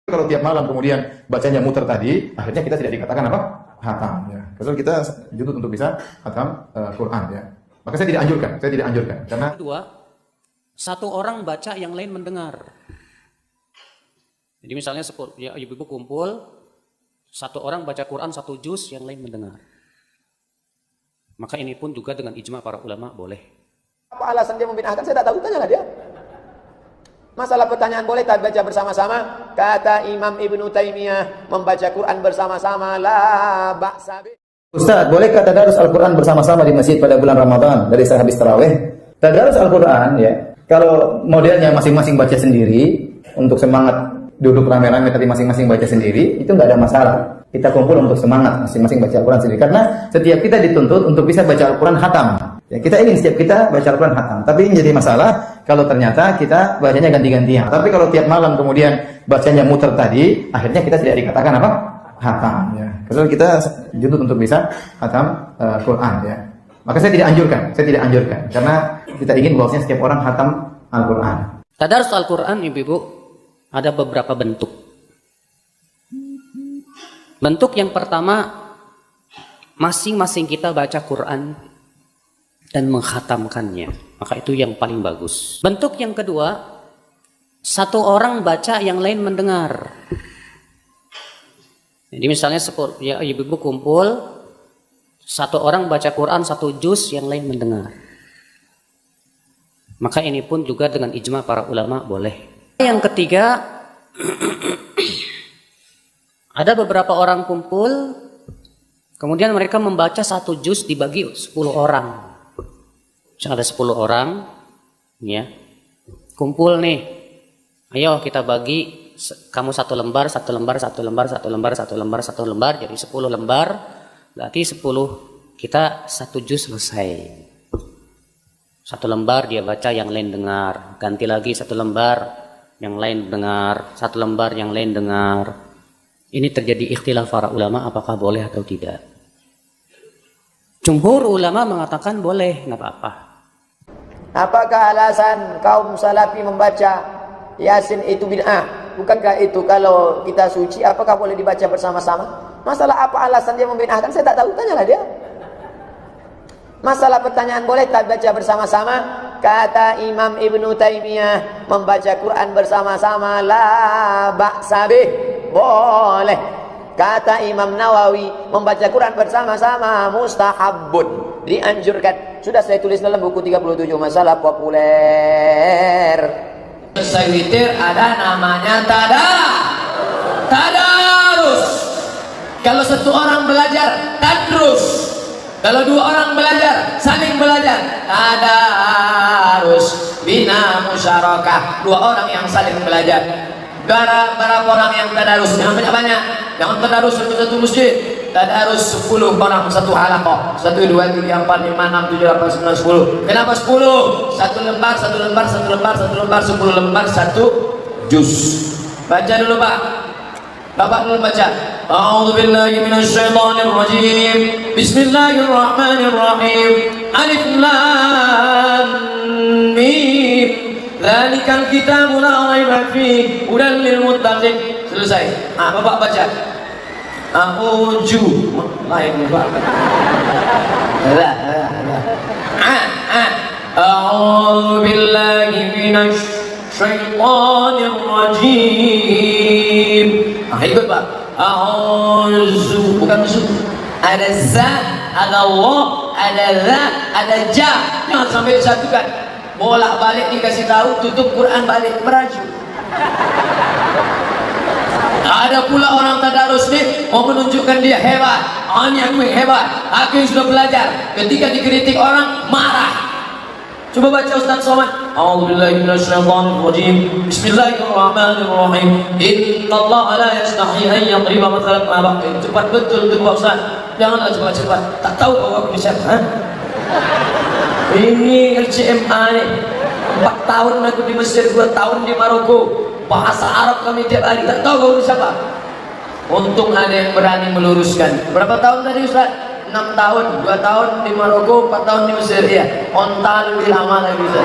Kalau tiap malam kemudian bacanya muter tadi, akhirnya kita tidak dikatakan apa? Hatam. Ya. Karena kita dituntut untuk bisa hatam Quran. Ya. Maka saya tidak anjurkan. Karena kedua, satu orang baca yang lain mendengar. Jadi misalnya ya, ibu-ibu kumpul, satu orang baca Quran satu juz, yang lain mendengar. Maka ini pun juga dengan ijma para ulama boleh. Apa alasan dia membid'ahkan? Saya tak tahu, tanyalah dia. Masalah pertanyaan boleh tak baca bersama-sama? Kata Imam Ibnu Taimiyah, membaca Quran bersama-sama la ba'sa bih. Ustaz, bolehkah tadarus Al-Quran bersama-sama di masjid pada bulan Ramadan dari sehabis tarawih? Tadarus Al-Quran ya, kalau modelnya masing-masing baca sendiri untuk semangat duduk rame-rame tapi masing-masing baca sendiri, itu nggak ada masalah. Kita kumpul untuk semangat masing-masing baca Al-Quran sendiri. Karena setiap kita dituntut untuk bisa baca Al-Quran khatam. Ya, kita ingin setiap kita baca Al-Quran khatam. Tapi yang jadi masalah kalau ternyata kita bacanya ganti-gantian. Tapi kalau tiap malam kemudian bacanya muter tadi, akhirnya kita tidak dikatakan apa? Hatam. Ya. Karena kita dituntut untuk bisa hatam Quran. Ya. Maka saya tidak anjurkan. Karena kita ingin bahwasanya setiap orang hatam Al-Quran. Tadarus Al-Quran, ibu-ibu, ada beberapa bentuk. Bentuk yang pertama, masing-masing kita baca Quran dan menghatamkannya. Maka itu yang paling bagus. Bentuk yang kedua, satu orang baca yang lain mendengar. Jadi misalnya ya, ibu-ibu kumpul, satu orang baca Quran satu juz, yang lain mendengar. Maka ini pun juga dengan ijma para ulama boleh. Yang ketiga, ada beberapa orang kumpul, kemudian mereka membaca satu juz dibagi 10 orang. Misalnya ada 10 orang, ya, kumpul nih. Ayo kita bagi, kamu satu lembar, jadi 10 lembar, berarti 10 kita satu juz selesai. Satu lembar dia baca, yang lain dengar. Ganti lagi satu lembar, yang lain dengar. Satu lembar, yang lain dengar. Ini terjadi ikhtilaf para ulama apakah boleh atau tidak. Jumhur ulama mengatakan boleh, nggak apa-apa. Apakah alasan kaum salafi membaca Yasin itu bid'ah? Bukankah itu kalau kita suci, apakah boleh dibaca bersama-sama? Masalah apa alasan dia membid'ahkan? Saya tak tahu, tanyalah dia. Masalah pertanyaan boleh tak baca bersama-sama? Kata Imam Ibnu Taimiyah, membaca Quran bersama-sama la ba'sa bih, boleh. Kata Imam Nawawi, membaca Quran bersama-sama mustahabun, dianjurkan. Sudah saya tulis dalam buku 37 masalah populer. Selesai witir ada namanya tadarus. Kalau satu orang belajar, tadrus. Kalau dua orang belajar, saling belajar, tadarus. Bina musyarakah, dua orang yang saling belajar. Berapa orang yang tadarus? Jangan banyak-banyak. Jangan tadarus satu masjid. Tadarus 10 orang satu halaqah. 1, 2, 3, 4, 5, 6, 7, 8, 9, 10. Kenapa 10? Satu lembar, 10 lembar, satu juz. Baca dulu Pak. Bapak dulu baca. A'udzubillahi minasyaitonirrajim. Bismillahirrahmanirrahim. Alif lam mim. Dzalikal kitabu la raiba fihi hudan lil muttaqin. Selesai. Bapak baca. A'udzu. Lain Pak. A'udzu billahi minasy syaitonir rajim. Ikut Pak. A'udzu, bukan zu. Ada za, ada wa, ada za, ada ja. Jangan sampai disatukan. Bolak-balik dikasih tahu, tutup Quran balik, meraju. Ada pula orang tadarus nih mau menunjukkan dia hebat. Ini aku yang hebat, aku yang sudah belajar. Ketika dikritik orang marah. Coba baca Ustaz Somad. A'udzubillahi minasyaitonirrajim. Bismillahirrahmanirrahim. Innallaha la yastahi an yadriba mathalan ma ba'd. Cepat betul tuh Pak Ustaz. Janganlah cepat-cepat. Tak tahu bahwa aku siapa. Ini LCMA nih. 4 tahun aku di Mesir, 2 tahun di Maroko. Bahasa Arab kami tiap hari, tak tahu kau siapa. Untung ada yang berani meluruskan. Berapa tahun tadi Ustaz? 6 tahun, 2 tahun di Maroko, 4 tahun di Mesir. Ya, onta lebih lama lagi Ustaz.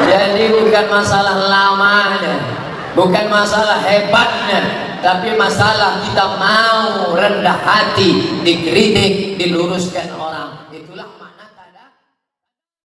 Jadi bukan masalah lamanya, bukan masalah hebatnya, tapi masalah kita mau rendah hati, dikritik, diluruskan orang. Itulah makna